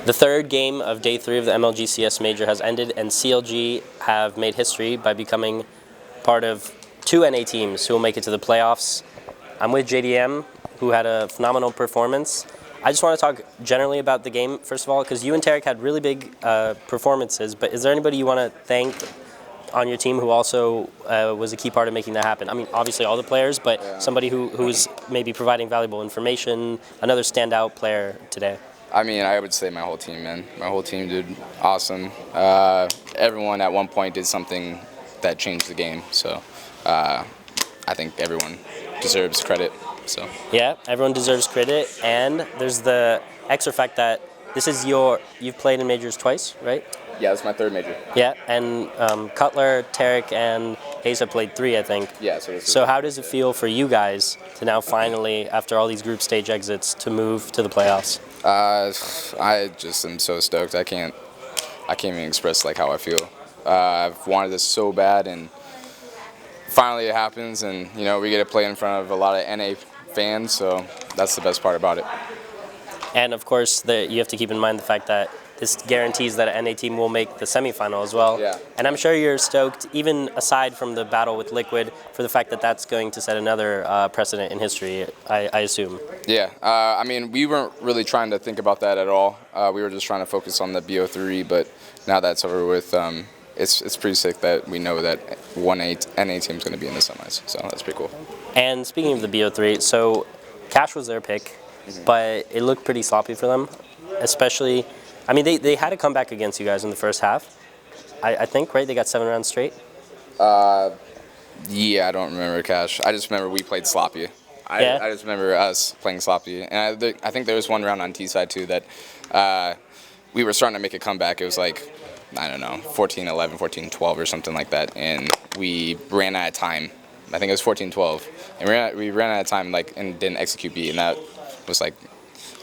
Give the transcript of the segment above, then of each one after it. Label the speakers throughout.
Speaker 1: The third game of Day 3 of the MLG CS Major has ended, and CLG have made history by becoming part of 2 NA teams who will make it to the playoffs. I'm with JDM, who had a phenomenal performance. I just want to talk generally about the game, first of all, because you and Tarek had really big performances, but is there anybody you want to thank on your team who also was a key part of making that happen? I mean, obviously all the players, but somebody who's maybe providing valuable information, another standout player today.
Speaker 2: I mean, I would say my whole team, man. My whole team did awesome. Everyone at one point did something that changed the game, so I think everyone deserves credit. So
Speaker 1: yeah, everyone deserves credit, and there's the extra fact that this is you've played in majors twice, right?
Speaker 2: Yeah, that's my third major.
Speaker 1: Yeah, and Cutler, Tarek, and Hayes have played 3, I think.
Speaker 2: Yeah,
Speaker 1: so how does it feel for you guys to now finally, after all these group stage exits, to move to the playoffs?
Speaker 2: I just am so stoked. I can't even express like how I feel. I've wanted this so bad, and finally it happens, and you know we get to play in front of a lot of NA fans, so that's the best part about it.
Speaker 1: And of course, you have to keep in mind the fact that this guarantees that an NA team will make the semifinal as well.
Speaker 2: Yeah.
Speaker 1: And I'm sure you're stoked, even aside from the battle with Liquid, for the fact that that's going to set another precedent in history, I assume.
Speaker 2: Yeah, I mean, we weren't really trying to think about that at all. We were just trying to focus on the BO3, but now that's over with, it's pretty sick that we know that one NA team is going to be in the semis, so that's pretty cool.
Speaker 1: And speaking of the BO3, so Cash was their pick, but it looked pretty sloppy for them, especially. I mean, they had a comeback against you guys in the first half, I think, right? They got 7 rounds straight?
Speaker 2: Yeah, I don't remember Cash. I just remember we played sloppy. I just remember us playing sloppy. And I think there was one round on T-side, too, that we were starting to make a comeback. It was like, I don't know, 14-11, 14-12 or something like that. And we ran out of time. I think it was 14-12. And we ran out of time and didn't execute B. And that was like,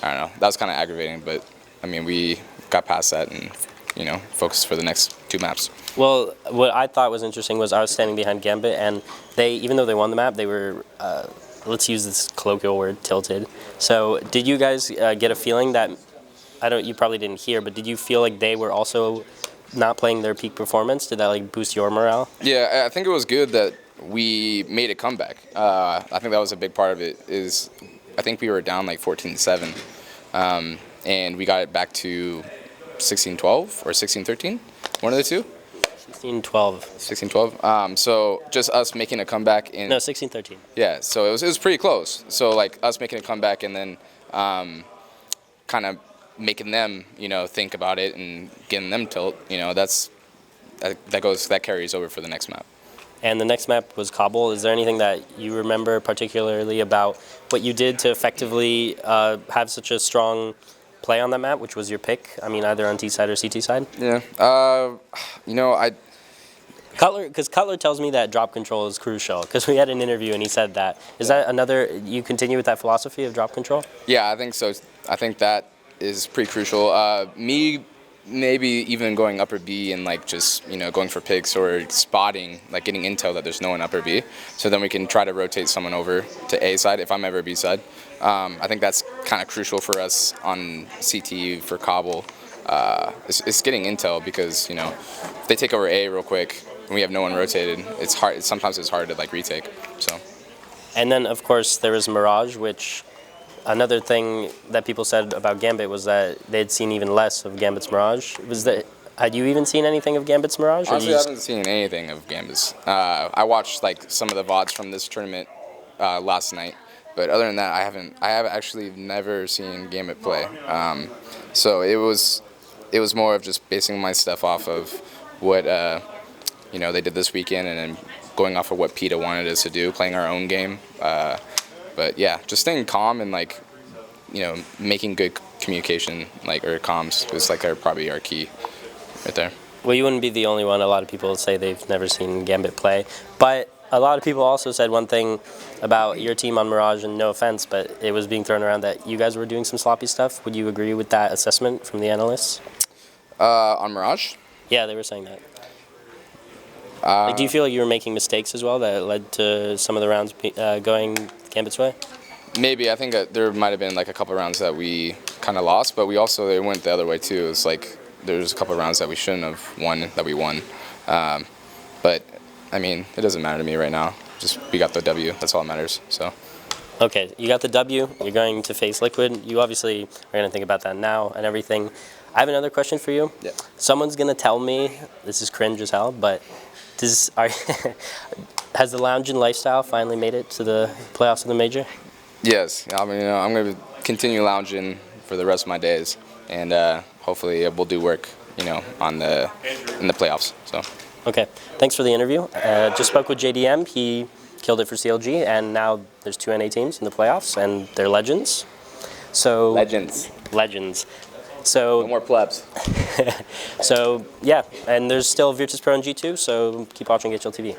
Speaker 2: I don't know, that was kind of aggravating. But, I mean, we got past that and, you know, focused for the next 2 maps.
Speaker 1: Well, what I thought was interesting was I was standing behind Gambit, and they, even though they won the map, they were, let's use this colloquial word, tilted. So did you guys get a feeling that, you probably didn't hear, but did you feel like they were also not playing their peak performance? Did that like boost your morale? Yeah,
Speaker 2: I think it was good that we made a comeback. I think that was a big part of it. I think we were down like 14-7. And we got it back to 16-12 or 16-13, one of the two.
Speaker 1: 16-12.
Speaker 2: 16-12. So just us making a comeback in.
Speaker 1: No, 16-13.
Speaker 2: Yeah, so it was pretty close. So like us making a comeback and then kind of making them, you know, think about it and getting them tilt. You know, that carries over for the next map.
Speaker 1: And the next map was Kabul. Is there anything that you remember particularly about what you did to effectively have such a strong play on that map, which was your pick? I mean, either on T side or CT side.
Speaker 2: Yeah. You know,
Speaker 1: Cutler tells me that drop control is crucial. Because we had an interview and he said that. Is that another? You continue with that philosophy of drop control?
Speaker 2: Yeah, I think so. I think that is pretty crucial. Me maybe even going upper B and like just, you know, going for picks or spotting, like getting intel that there's no one upper B. So then we can try to rotate someone over to A side if I'm ever B side. I think that's kind of crucial for us on CT for Kabul. It's getting intel because, you know, if they take over A real quick and we have no one rotated, it's hard. Sometimes it's hard to like retake. So. And
Speaker 1: then of course there was Mirage, which another thing that people said about Gambit was that they'd seen even less of Gambit's Mirage. Had you even seen anything of Gambit's Mirage?
Speaker 2: Honestly, I haven't seen anything of Gambit's. I watched like some of the VODs from this tournament last night, but other than that, I have actually never seen Gambit play. So it was more of just basing my stuff off of what you know, they did this weekend, and then going off of what PETA wanted us to do, playing our own game. But yeah, just staying calm and like, you know, making good communication, like, or comms is like probably our key right there.
Speaker 1: Well, you wouldn't be the only one. A lot of people say they've never seen Gambit play, but a lot of people also said one thing about your team on Mirage, and no offense, but it was being thrown around that you guys were doing some sloppy stuff. Would you agree with that assessment from the analysts?
Speaker 2: On Mirage?
Speaker 1: Yeah, they were saying that. Like, do you feel like you were making mistakes as well that led to some of the rounds going Gambit's way?
Speaker 2: Maybe. I think there might have been like a couple rounds that we kind kind of lost, but it went the other way too. It's like there's a couple of rounds that we shouldn't have won that we won. But I mean, it doesn't matter to me right now. Just we got the W. That's all that matters. So.
Speaker 1: Okay, you got the W. You're going to face Liquid. You obviously are going to think about that now and everything. I have another question for you.
Speaker 2: Yeah.
Speaker 1: Someone's going to tell me, this is cringe as hell, but has the lounging lifestyle finally made it to the playoffs of the major?
Speaker 2: Yes. I mean, I'm going to continue lounging for the rest of my days, and hopefully we'll do work, in the playoffs. So.
Speaker 1: Okay. Thanks for the interview. Just spoke with JDM. He killed it for CLG, and now there's 2 NA teams in the playoffs, and they're legends. So legends. So
Speaker 2: no more plebs.
Speaker 1: So yeah, and there's still Virtus Pro and G2. So keep watching HLTV.